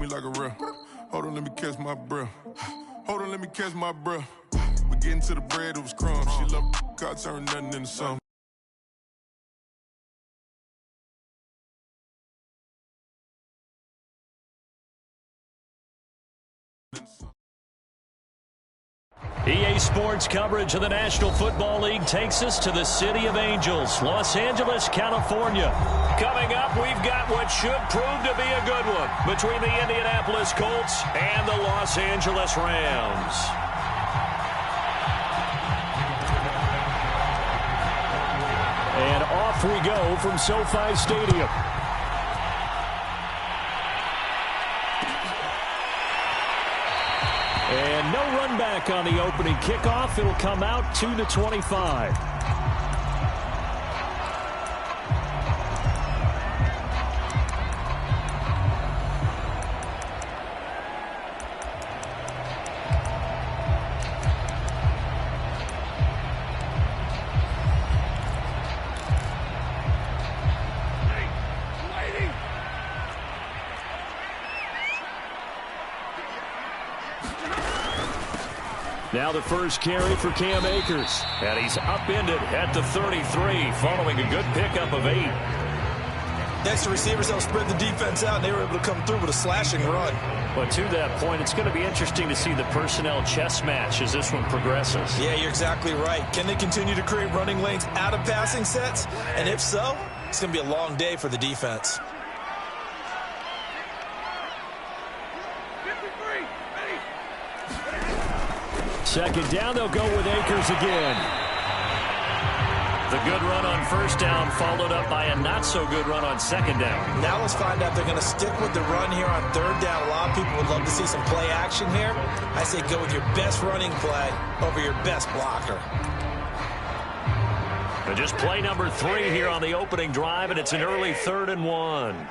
like a real. Hold on, let me catch my breath. Hold on, let me catch my breath. We getting to the bread, it was crumbs. She love God, turn nothing into something. EA Sports coverage of the National Football League takes us to the City of Angels, Los Angeles, California. Coming up, we've got what should prove to be a good one between the Indianapolis Colts and the Los Angeles Rams. And off we go from SoFi Stadium. And no run back on the opening kickoff. It'll come out 2-25. Now the first carry for Cam Akers. And he's upended at the 33 following a good pickup of 8. Next to receivers, they'll spread the defense out, and they were able to come through with a slashing run. But to that point, it's going to be interesting to see the personnel chess match as this one progresses. Yeah, you're exactly right. Can they continue to create running lanes out of passing sets? And if so, it's going to be a long day for the defense. Second down, they'll go with Akers again. The good run on first down followed up by a not-so-good run on second down. Now let's find out if they're going to stick with the run here on third down. A lot of people would love to see some play action here. I say go with your best running play over your best blocker. But just play number 3 here on the opening drive, and it's an early 3rd and 1.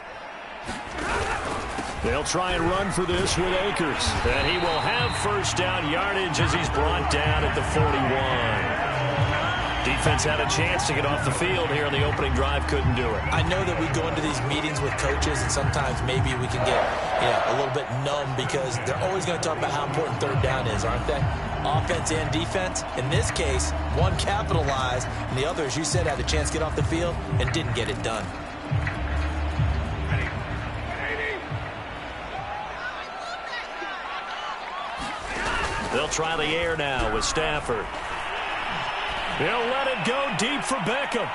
They'll try and run for this with Akers. And he will have first down yardage as he's brought down at the 41. Defense had a chance to get off the field here on the opening drive, couldn't do it. I know that we go into these meetings with coaches, and sometimes maybe we can get a little bit numb because they're always going to talk about how important third down is, aren't they? Offense and defense. In this case, one capitalized, and the other, as you said, had a chance to get off the field and didn't get it done. They'll try the air now with Stafford. They'll let it go deep for Beckham.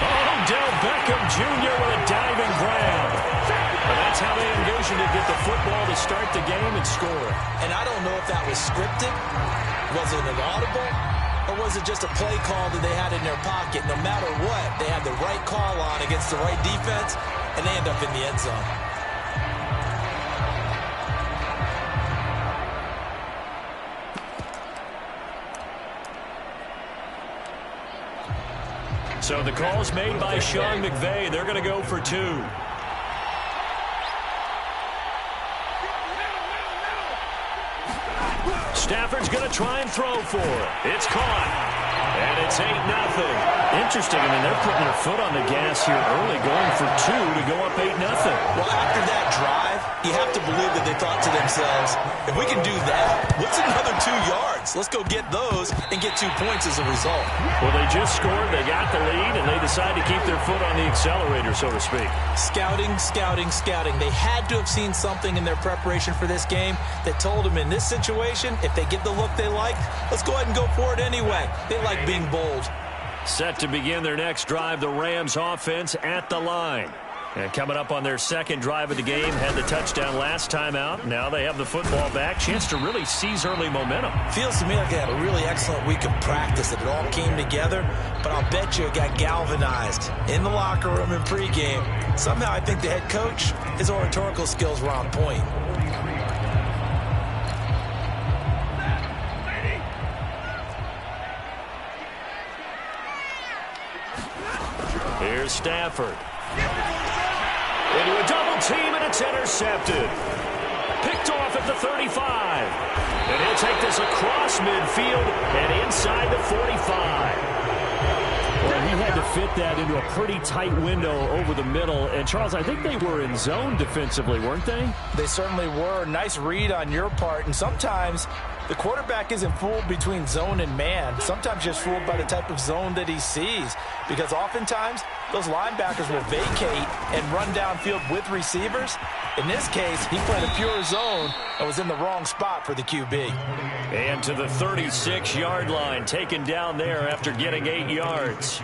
Odell Beckham Jr. with a diving grab. And that's how they envisioned to get the football to start the game and score. And I don't know if that was scripted. Was it an audible? Or was it just a play call that they had in their pocket? No matter what, they had the right call on against the right defense, and they end up in the end zone. So the call's made by Sean McVay. They're going to go for 2. Stafford's going to try and throw for it. It's caught. And it's 8-0. Interesting. I mean, they're putting their foot on the gas here early, going for 2 to go up 8-0. Well, after that drive, you have to believe that they thought to themselves, if we can do that, what's another 2 yards? Let's go get those and get 2 points as a result. Well, they just scored, they got the lead, and they decide to keep their foot on the accelerator, so to speak. Scouting, scouting, scouting. They had to have seen something in their preparation for this game that told them in this situation, if they get the look they like, let's go ahead and go for it anyway. They like being bold. Set to begin their next drive, the Rams offense at the line. And coming up on their second drive of the game, had the touchdown last time out. Now they have the football back. Chance to really seize early momentum. Feels to me like they had a really excellent week of practice, that it all came together. But I'll bet you it got galvanized in the locker room in pregame. Somehow I think the head coach, his oratorical skills were on point. Here's Stafford. Into a double team, and it's intercepted. Picked off at the 35. And he'll take this across midfield and inside the 45. Well, he had to fit that into a pretty tight window over the middle. And, Charles, I think they were in zone defensively, weren't they? They certainly were. Nice read on your part. And sometimes the quarterback isn't fooled between zone and man. Sometimes just fooled by the type of zone that he sees. Because oftentimes, those linebackers will vacate and run downfield with receivers. In this case, he played a pure zone and was in the wrong spot for the QB. And to the 36-yard line, taken down there after getting 8 yards.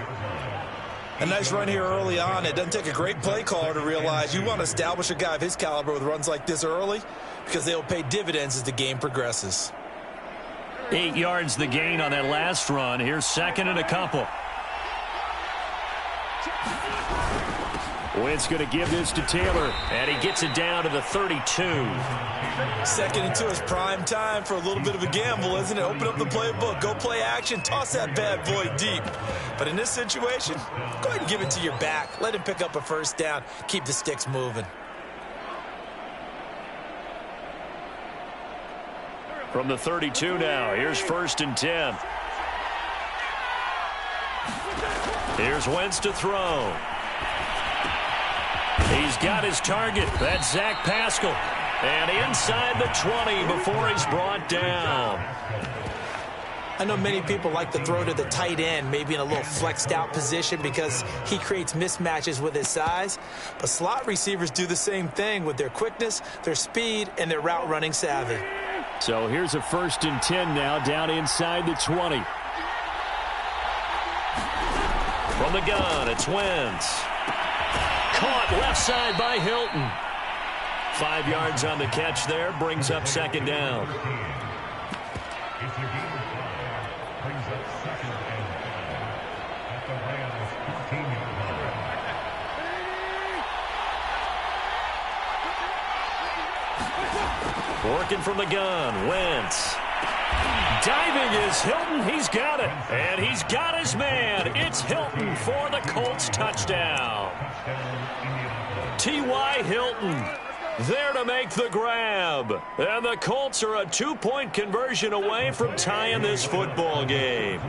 A nice run here early on. It doesn't take a great play caller to realize you want to establish a guy of his caliber with runs like this early because they'll pay dividends as the game progresses. 8 yards the gain on that last run. Here's second and a couple. Wentz going to give this to Taylor, and he gets it down to the 32. Second and 2 is prime time for a little bit of a gamble, isn't it? Open up the playbook, go play action, toss that bad boy deep. But in this situation, go ahead and give it to your back. Let him pick up a first down. Keep the sticks moving. From the 32 now, here's first and 10. Here's Wentz to throw. He's got his target. That's Zach Pascal. And inside the 20 before he's brought down. I know many people like to throw to the tight end, maybe in a little flexed out position because he creates mismatches with his size. But slot receivers do the same thing with their quickness, their speed, and their route running savvy. So here's a first and 10 now down inside the 20. From the gun, it's Wentz. Caught left side by Hilton. 5 yards on the catch there, brings up second down. Working from the gun, Wentz. Diving is Hilton. He's got it. And he's got his man. It's Hilton for the Colts touchdown. T.Y. Hilton there to make the grab. And the Colts are a 2-point conversion away from tying this football game.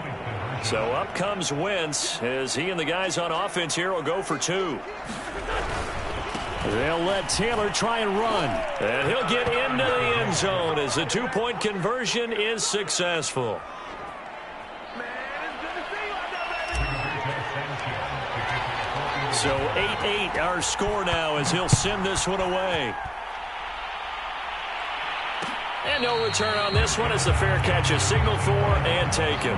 So up comes Wentz as he and the guys on offense here will go for 2. They'll let Taylor try and run. And he'll get into the end zone as the 2-point conversion is successful. So 8-8 our score now as he'll send this one away. And no return on this one as the fair catch is signaled for and taken.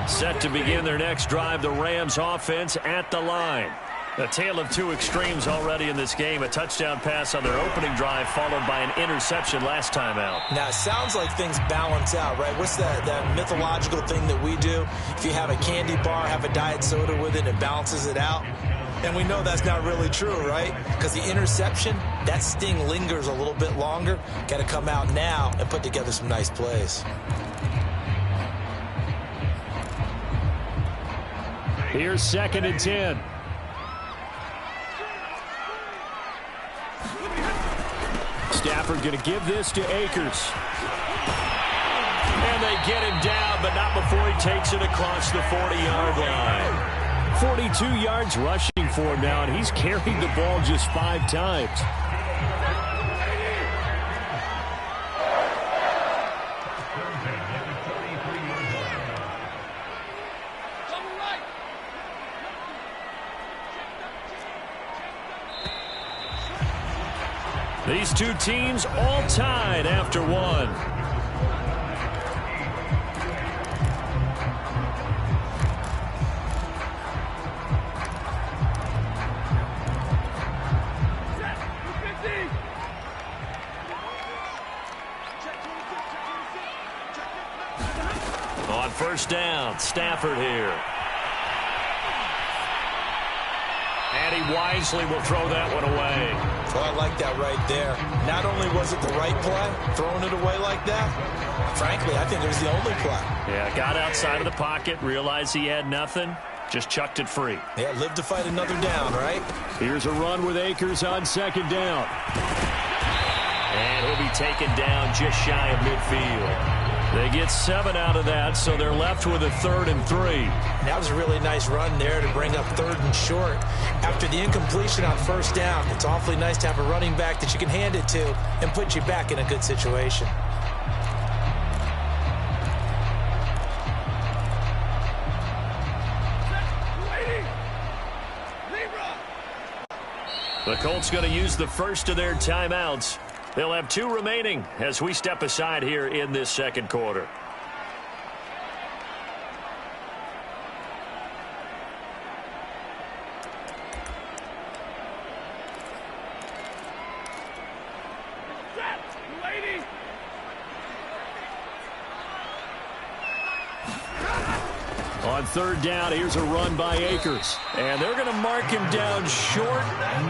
Set to begin their next drive, the Rams offense at the line. A tale of two extremes already in this game. A touchdown pass on their opening drive followed by an interception last time out. Now, it sounds like things balance out, right? What's that mythological thing that we do? If you have a candy bar, have a diet soda with it, it balances it out. And we know that's not really true, right? Because the interception, that sting lingers a little bit longer. Got to come out now and put together some nice plays. Here's second and 10. Stafford going to give this to Akers. And they get him down, but not before he takes it across the 40-yard line. 42 yards rushing for him now, and he's carried the ball just 5 times. These two teams all tied after one. On first down, Stafford here. And he wisely will throw that one away. Well, I like that right there. Not only was it the right play, throwing it away like that, frankly, I think it was the only play. Yeah, got outside of the pocket, realized he had nothing, Just chucked it free. Yeah, live to fight another down, right? Here's a run with Akers on second down. And he'll be taken down just shy of midfield. They get 7 out of that, so they're left with a 3rd and 3. That was a really nice run there to bring up 3rd and short. After the incompletion on first down, it's awfully nice to have a running back that you can hand it to and put you back in a good situation. The Colts going to use the first of their timeouts. They'll have 2 remaining as we step aside here in this second quarter. On 3rd down, here's a run by Akers. And they're going to mark him down short,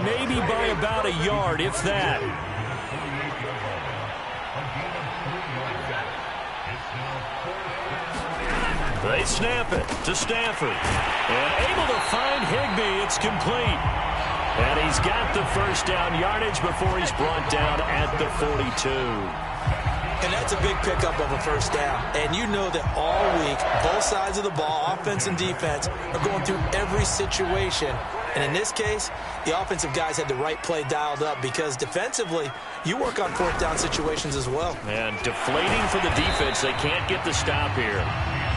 maybe by about a yard, if that. They snap it to Stafford. And able to find Higbee. It's complete. And he's got the first down yardage before he's brought down at the 42. And that's a big pickup of a first down. And you know that all week, both sides of the ball, offense and defense, are going through every situation. And in this case, the offensive guys had the right play dialed up because defensively, you work on 4th down situations as well. And deflating for the defense. They can't get the stop here.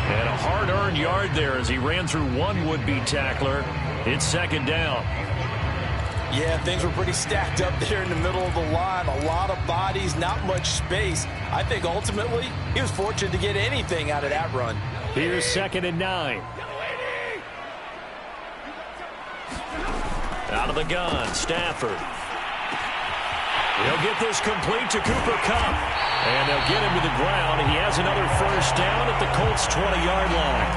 And a hard-earned yard there as he ran through one would-be tackler. It's 2nd down. Yeah, things were pretty stacked up there in the middle of the line. A lot of bodies, not much space. I think ultimately he was fortunate to get anything out of that run. Here's 2nd and 9. Out of the gun, Stafford. He'll get this complete to Cooper Kupp. And they'll get him to the ground. He has another first down at the Colts' 20-yard line.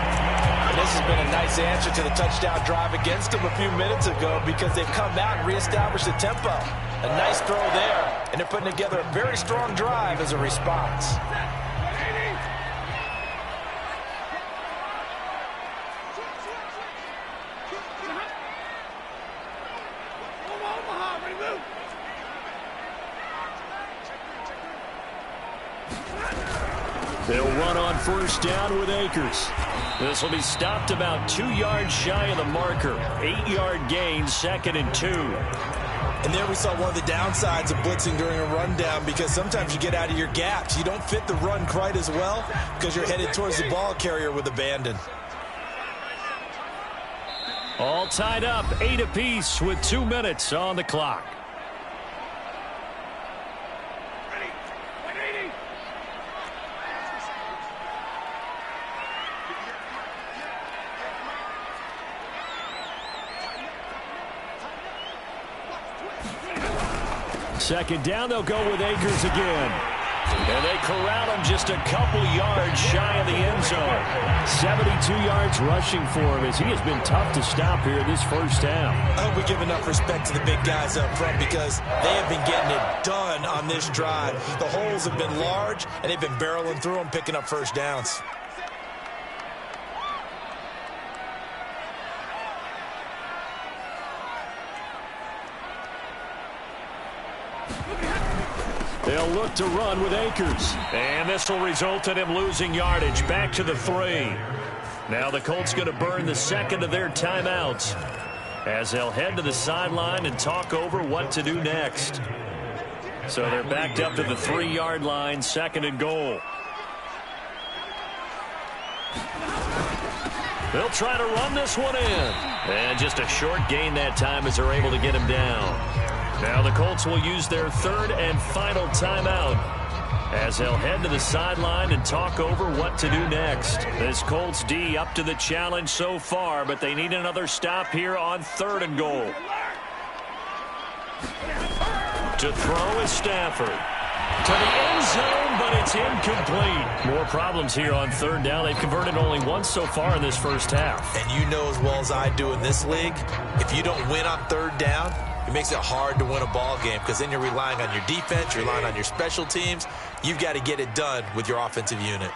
And this has been a nice answer to the touchdown drive against them a few minutes ago because they've come out and reestablished the tempo. A nice throw there, and they're putting together a very strong drive as a response. They'll run on first down with Akers. This will be stopped about 2 yards shy of the marker. 8-yard gain, 2nd and 2. And there we saw one of the downsides of blitzing during a rundown because sometimes you get out of your gaps. You don't fit the run quite as well because you're headed towards the ball carrier with abandon. All tied up, 8 apiece with 2 minutes on the clock. Second down, they'll go with Akers again. And they corral him just a couple yards shy of the end zone. 72 yards rushing for him as he has been tough to stop here this first half. I hope we give enough respect to the big guys up front because they have been getting it done on this drive. The holes have been large, and they've been barreling through them, picking up first downs. They'll look to run with Akers. And this will result in him losing yardage back to the 3. Now the Colts going to burn the 2nd of their timeouts as they'll head to the sideline and talk over what to do next. So they're backed up to the 3-yard line, 2nd and goal. They'll try to run this one in. And just a short gain that time as they're able to get him down. Now the Colts will use their 3rd and final timeout as they'll head to the sideline and talk over what to do next. This Colts D up to the challenge so far, but they need another stop here on 3rd and goal. To throw is Stafford. To the end zone, but it's incomplete. More problems here on 3rd down. They've converted only once so far in this first half. And you know as well as I do in this league, if you don't win on 3rd down, it makes it hard to win a ball game because then you're relying on your defense, you're relying on your special teams. You've got to get it done with your offensive unit.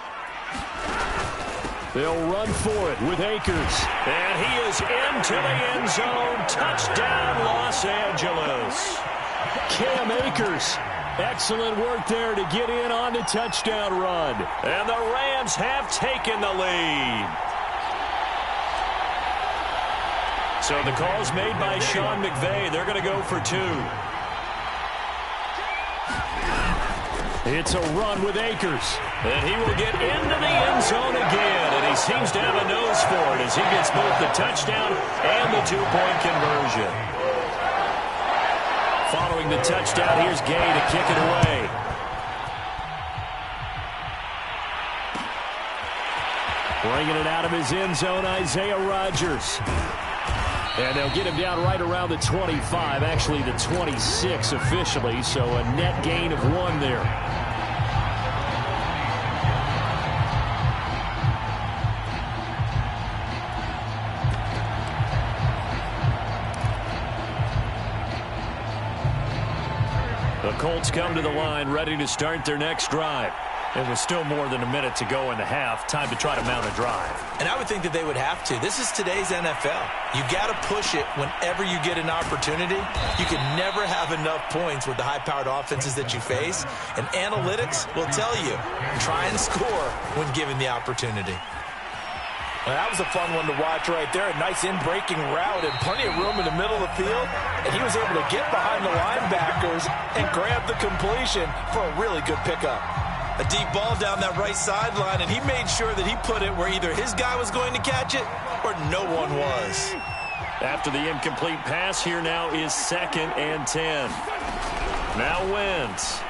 They'll run for it with Akers. And he is into the end zone. Touchdown, Los Angeles. Cam Akers. Excellent work there to get in on the touchdown run. And the Rams have taken the lead. So the call's made by Sean McVay. They're going to go for 2. It's a run with Akers. And he will get into the end zone again. And he seems to have a nose for it as he gets both the touchdown and the 2-point conversion. Following the touchdown, here's Gay to kick it away. Bringing it out of his end zone, Isaiah Rodgers. And they'll get him down right around the 25, actually the 26 officially, so a net gain of 1 there. The Colts come to the line, ready to start their next drive. It was still more than a minute to go in the half. Time to try to mount a drive. And I would think that they would have to. This is today's NFL. You got to push it whenever you get an opportunity. You can never have enough points with the high-powered offenses that you face. And analytics will tell you, try and score when given the opportunity. Well, that was a fun one to watch right there. A nice in-breaking route and plenty of room in the middle of the field. And he was able to get behind the linebackers and grab the completion for a really good pickup. A deep ball down that right sideline, and he made sure that he put it where either his guy was going to catch it or no one was. After the incomplete pass, here now is 2nd and 10. Now Wentz.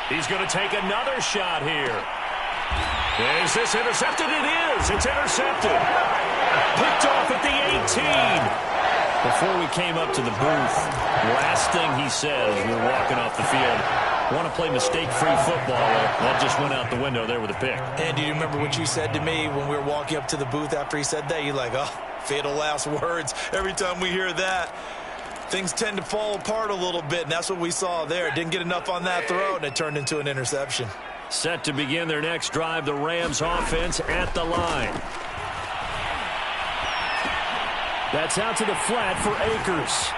He's going to take another shot here. Is this intercepted? It is. It's intercepted. Picked off at the 18. Before we came up to the booth, last thing he said as we were walking off the field, want to play mistake-free football. That just went out the window there with a pick. And do you remember what you said to me when we were walking up to the booth after he said that? You're like, oh, fatal last words. Every time we hear that, things tend to fall apart a little bit, and that's what we saw there. Didn't get enough on that throw, and it turned into an interception. Set to begin their next drive, the Rams offense at the line. That's out to the flat for Akers.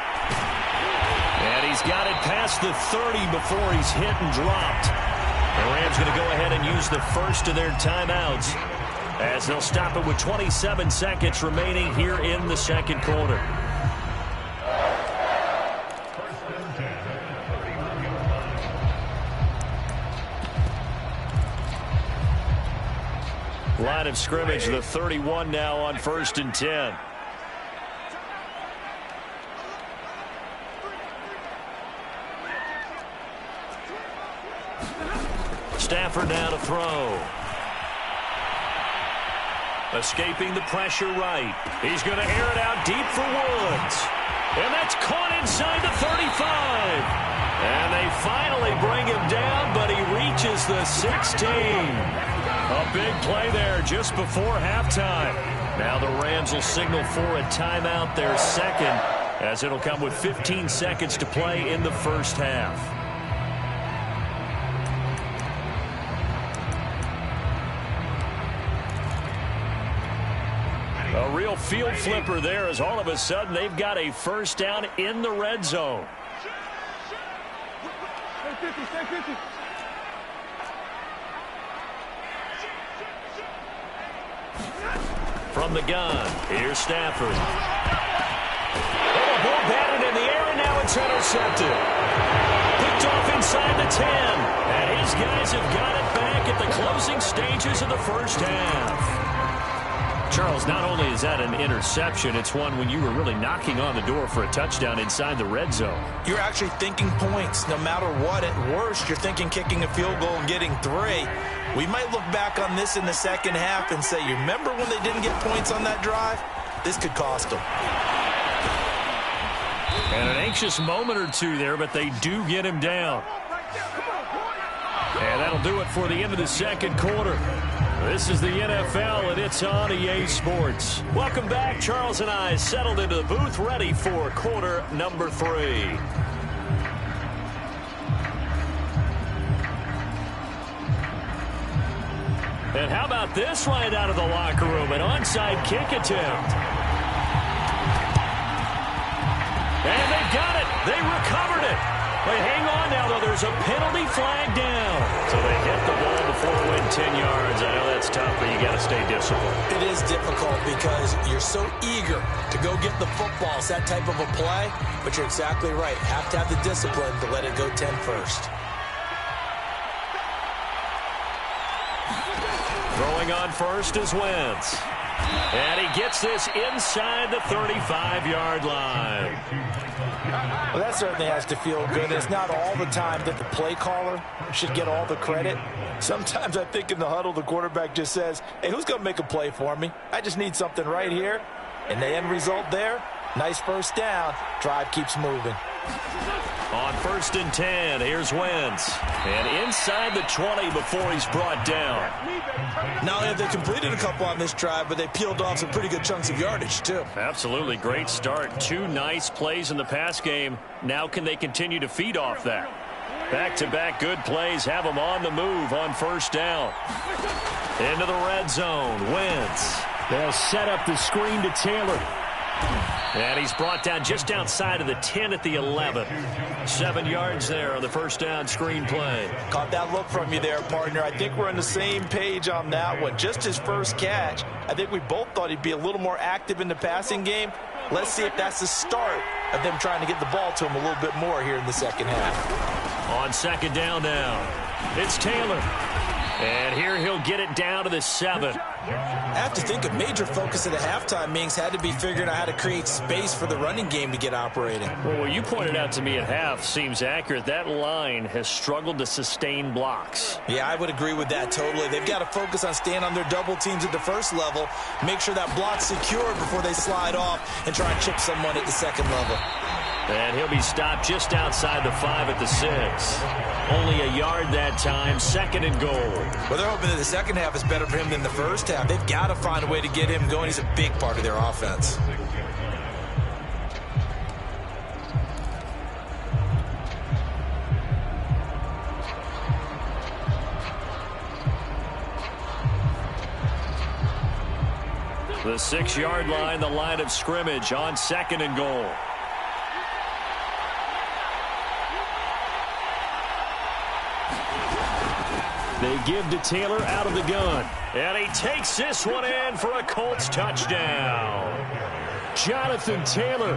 And he's got it past the 30 before he's hit and dropped. The Rams going to go ahead and use the first of their timeouts as they'll stop it with 27 seconds remaining here in the second quarter. Line of scrimmage, the 31 now on 1st and 10. Stafford now to throw. Escaping the pressure right. He's going to air it out deep for Woods. And that's caught inside the 35. And they finally bring him down, but he reaches the 16. A big play there just before halftime. Now the Rams will signal for a timeout, their second, as it'll come with 15 seconds to play in the first half. A real field flipper there as all of a sudden they've got a first down in the red zone. From the gun, here's Stafford. Oh, ball batted in the air, and now it's intercepted. Picked off inside the 10. And his guys have got it back at the closing stages of the first half. Charles, not only is that an interception, it's one when you were really knocking on the door for a touchdown inside the red zone. You're actually thinking points. No matter what, at worst, you're thinking kicking a field goal and getting 3. We might look back on this in the second half and say, you remember when they didn't get points on that drive? This could cost them. And an anxious moment or two there, but they do get him down. And that'll do it for the end of the second quarter. This is the NFL, and it's on EA Sports. Welcome back. Charles and I settled into the booth, ready for quarter number 3. And how about this right out of the locker room? An onside kick attempt. And they've got it. They recovered it. But hang on now, though. There's a penalty flag down. So they hit the ball before it went 10 yards. I know that's tough, but you got to stay disciplined. It is difficult because you're so eager to go get the football. It's that type of a play, but you're exactly right. Have to have the discipline to let it go 10 first. Throwing on first is Wentz. And he gets this inside the 35-yard line. Well, that certainly has to feel good. It's not all the time that the play caller should get all the credit. Sometimes I think in the huddle, the quarterback just says, hey, who's going to make a play for me? I just need something right here. And the end result there, nice first down. Drive keeps moving. On 1st and 10, here's Wentz. And inside the 20 before he's brought down. Not only have they completed a couple on this drive, but they peeled off some pretty good chunks of yardage, too. Absolutely. Great start. 2 nice plays in the pass game. Now can they continue to feed off that? Back-to-back good plays have them on the move on 1st down. Into the red zone. Wentz. They'll set up the screen to Taylor. And he's brought down just outside of the 10 at the 11. 7 yards there on the 1st down screen play. Caught that look from you there, partner. I think we're on the same page on that one. Just his first catch. I think we both thought he'd be a little more active in the passing game. Let's see if that's the start of them trying to get the ball to him a little bit more here in the second half. On 2nd down now, it's Taylor. And here he'll get it down to the 7. I have to think a major focus of the halftime meetings had to be figuring out how to create space for the running game to get operating. Well, what you pointed out to me at half seems accurate. That line has struggled to sustain blocks. Yeah, I would agree with that totally. They've got to focus on staying on their double teams at the first level, make sure that block's secured before they slide off and try and chip someone at the second level. And he'll be stopped just outside the 5 at the 6. Only a yard that time, 2nd and goal. Well, they're hoping that the second half is better for him than the first half. They've got to find a way to get him going. He's a big part of their offense. The 6-yard line, the line of scrimmage on 2nd and goal. They give to Taylor out of the gun. And he takes this one in for a Colts touchdown. Jonathan Taylor,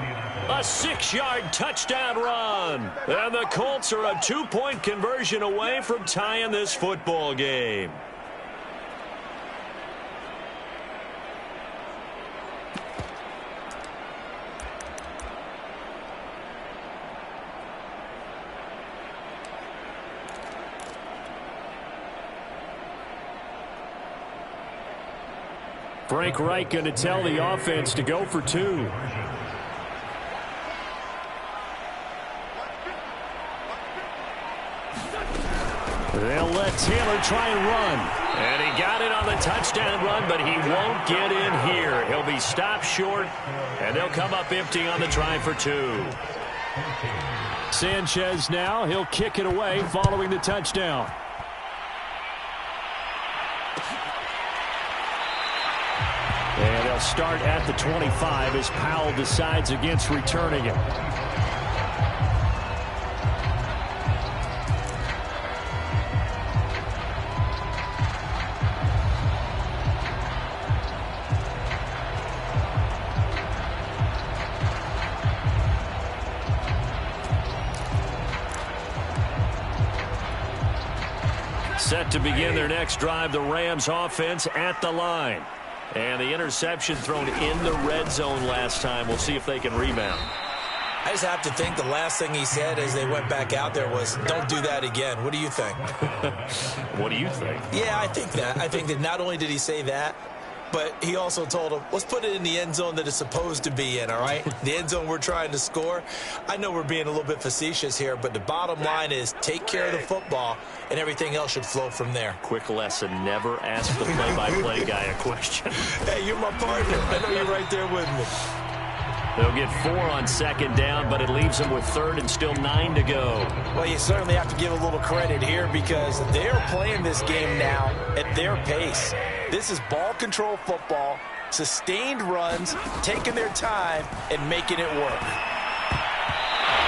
a 6-yard touchdown run. And the Colts are a 2-point conversion away from tying this football game. Frank Reich going to tell the offense to go for 2. They'll let Taylor try and run. And he got it on the touchdown run, but he won't get in here. He'll be stopped short, and they'll come up empty on the try for 2. Sanchez now, he'll kick it away following the touchdown. And they'll start at the 25 as Powell decides against returning it. Set to begin their next drive, the Rams offense at the line. And the interception thrown in the red zone last time. We'll see if they can rebound. I just have to think the last thing he said as they went back out there was, don't do that again. What do you think? What do you think? Yeah, I think that. I think that not only did he say that, but he also told him, let's put it in the end zone that it's supposed to be in, all right? The end zone we're trying to score. I know we're being a little bit facetious here, but the bottom line is take care of the football, and everything else should flow from there. Quick lesson, never ask the play-by-play guy a question. Hey, you're my partner. I know you're right there with me. They'll get 4 on second down, but it leaves them with third and still 9 to go. Well, you certainly have to give a little credit here because they're playing this game now at their pace. This is ball control football, sustained runs, taking their time, and making it work.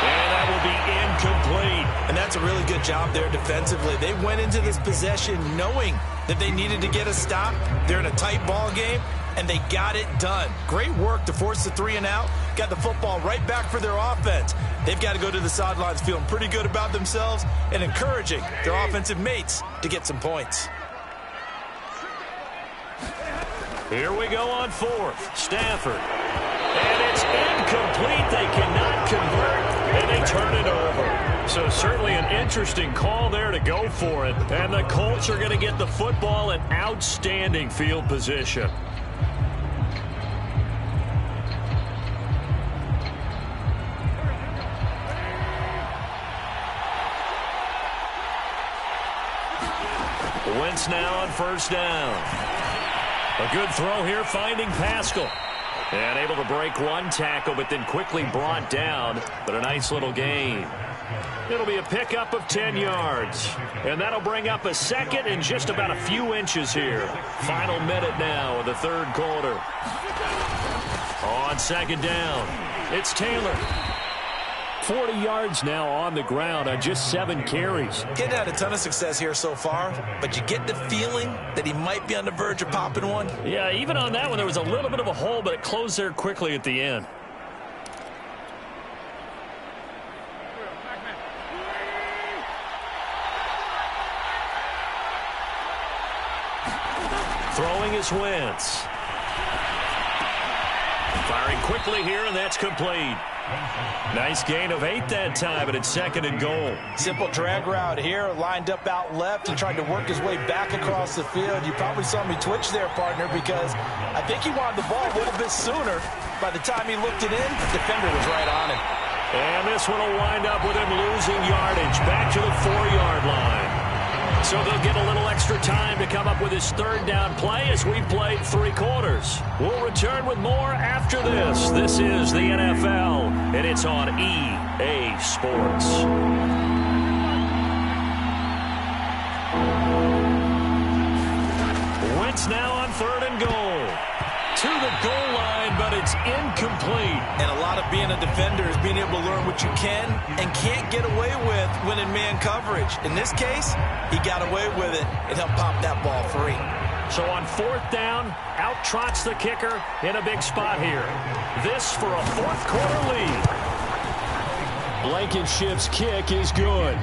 And that will be incomplete. And that's a really good job there defensively. They went into this possession knowing that they needed to get a stop. They're in a tight ball game, and they got it done. Great work to force the 3 and out. Got the football right back for their offense. They've got to go to the sidelines feeling pretty good about themselves and encouraging their offensive mates to get some points. Here we go on 4th. Stafford. And it's incomplete. They cannot convert, and they turn it over. So certainly an interesting call there to go for it. And the Colts are going to get the football in outstanding field position. Wentz now on 1st down. A good throw here, finding Pascal. And able to break 1 tackle, but then quickly brought down. But a nice little gain. It'll be a pickup of 10 yards. And that'll bring up a second and just about a few inches here. Final minute now of the 3rd quarter. On 2nd down, it's Taylor. 40 yards now on the ground on just 7 carries. Getting had a ton of success here so far, but you get the feeling that he might be on the verge of popping one. Yeah, even on that one, there was a little bit of a hole, but it closed there quickly at the end. Throwing is Wentz. Firing quickly here, and that's complete. Nice gain of 8 that time, but it's 2nd and goal. Simple drag route here, lined up out left and tried to work his way back across the field. You probably saw me twitch there, partner, because I think he wanted the ball a little bit sooner. By the time he looked it in, the defender was right on him. And this one will wind up with him losing yardage back to the 4-yard line. So they'll get a little extra time to come up with his 3rd down play as we've played 3 quarters. We'll return with more after this. This is the NFL, and it's on EA Sports. Wentz now on 3rd and goal. To the goal line, but it's incomplete. And a lot of being a defender is being able to learn what you can and can't get away with when in man coverage. In this case, he got away with it and helped pop that ball free. So on 4th down, out trots the kicker in a big spot here. This for a 4th quarter lead. Blankenship's kick is good.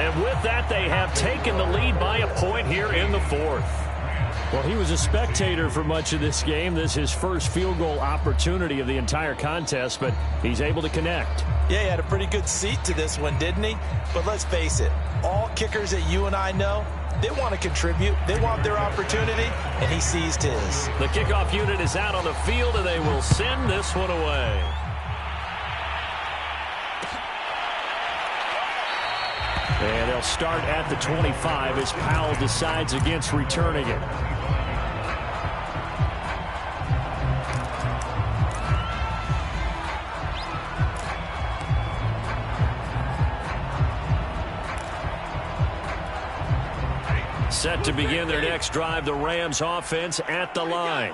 And with that, they have taken the lead by a point here in the 4th. Well, he was a spectator for much of this game. This is his first field goal opportunity of the entire contest, but he's able to connect. Yeah, he had a pretty good seat to this one, didn't he? But let's face it, all kickers that you and I know, they want to contribute. They want their opportunity, and he seized his. The kickoff unit is out on the field, and they will send this one away. And they'll start at the 25 as Powell decides against returning it. Set to begin their next drive, the Rams offense at the line.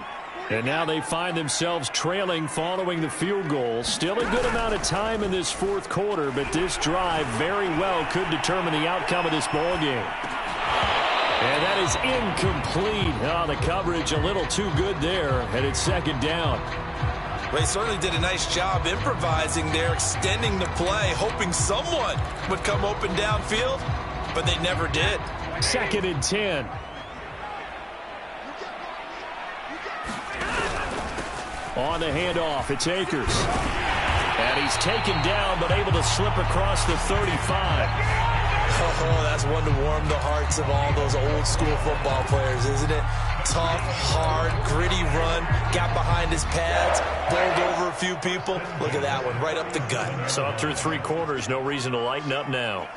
And now they find themselves trailing following the field goal. Still a good amount of time in this 4th quarter, but this drive very well could determine the outcome of this ball game. And that is incomplete. Oh, the coverage a little too good there, and it's 2nd down. Well, he certainly did a nice job improvising there, extending the play, hoping someone would come open downfield, but they never did. 2nd and 10. On the handoff, it's Akers. And he's taken down, but able to slip across the 35. Oh, that's one to warm the hearts of all those old school football players, isn't it? Tough, hard, gritty run, got behind his pads, bowled over a few people. Look at that one, right up the gut. So up through 3 quarters, no reason to lighten up now.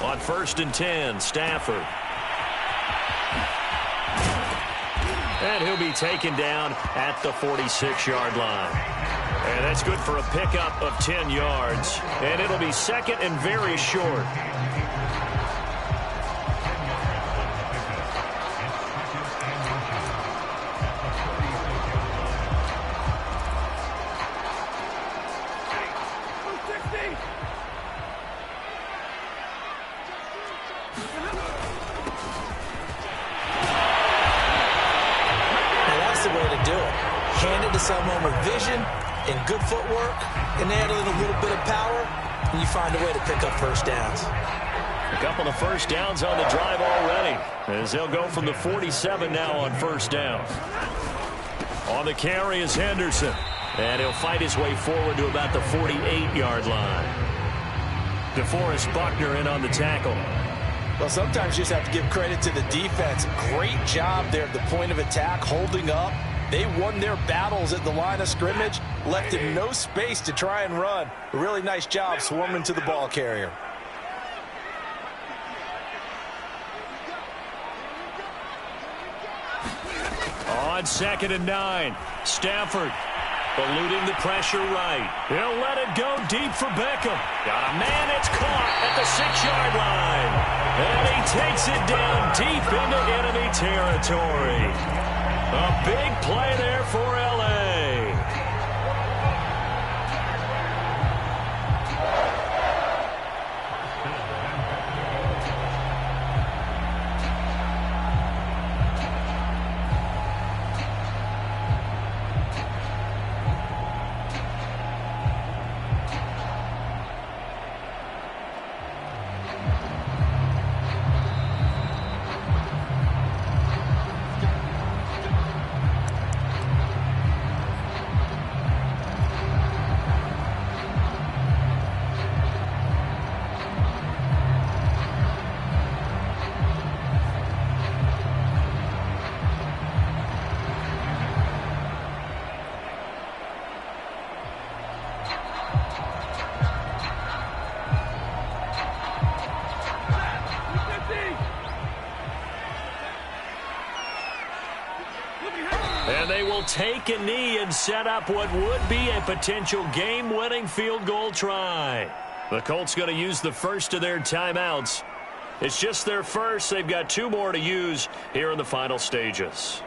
On 1st and 10, Stafford. And he'll be taken down at the 46-yard line. And that's good for a pickup of 10 yards. And it'll be 2nd and very short. Someone with vision and good footwork and adding a little bit of power, and you find a way to pick up first downs. A couple of first downs on the drive already, as they'll go from the 47 now on 1st down. On the carry is Henderson, and he'll fight his way forward to about the 48-yard line. DeForest Buckner in on the tackle. Well, sometimes you just have to give credit to the defense. Great job there at the point of attack, holding up. They won their battles at the line of scrimmage, left him no space to try and run. A really nice job swarming to the ball carrier. On 2nd and 9, Stafford eluding the pressure right. He'll let it go deep for Beckham. Got a man, it's caught at the 6-yard line. And he takes it down deep into enemy territory. A big play there for L.A. And they will take a knee and set up what would be a potential game-winning field goal try. The Colts going to use the first of their timeouts. It's just their first. They've got 2 more to use here in the final stages.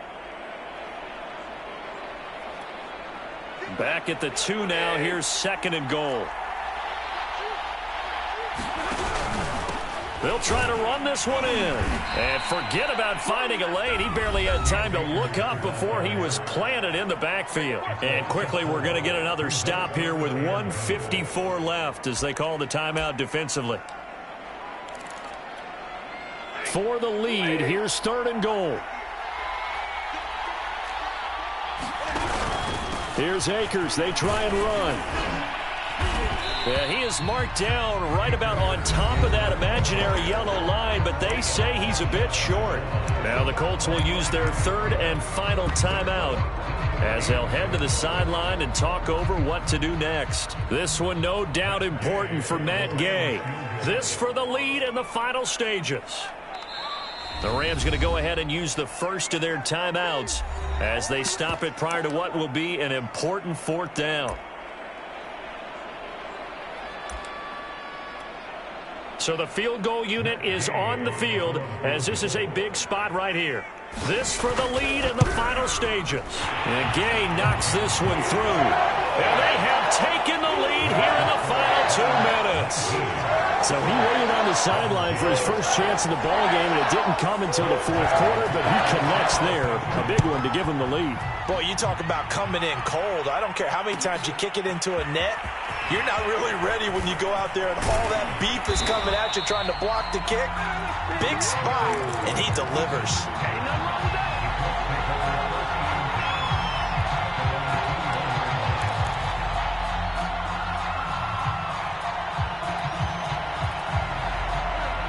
Back at the 2 now. Here's 2nd and goal. They'll try to run this one in. And forget about finding a lane. He barely had time to look up before he was planted in the backfield. And quickly we're going to get another stop here with 1:54 left as they call the timeout defensively. For the lead, here's 3rd and goal. Here's Akers. They try and run. Yeah, he is marked down right about on top of that imaginary yellow line, but they say he's a bit short. Now the Colts will use their 3rd and final timeout as they'll head to the sideline and talk over what to do next. This one no doubt important for Matt Gay. This for the lead in the final stages. The Rams going to go ahead and use the first of their timeouts as they stop it prior to what will be an important 4th down. So the field goal unit is on the field as this is a big spot right here. This for the lead in the final stages. And Gay knocks this one through. And they have taken the lead here in the final 2 minutes. So he waited on the sideline for his first chance in the ballgame, and it didn't come until the 4th quarter, but he connects there. A big one to give him the lead. Boy, you talk about coming in cold. I don't care how many times you kick it into a net. You're not really ready when you go out there and all that beef is coming at you trying to block the kick. Big spot, and he delivers.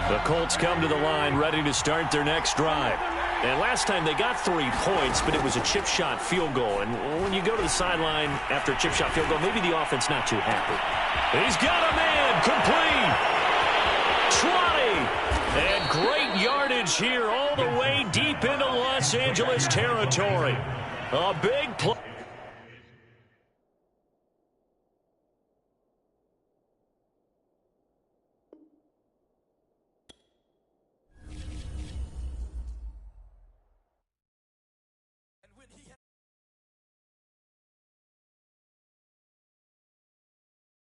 The Colts come to the line ready to start their next drive. And last time they got 3 points, but it was a chip shot field goal. And when you go to the sideline after a chip shot field goal, maybe the offense not too happy. He's got a man complete. Trotty is here all the way deep into Los Angeles territory. A big play.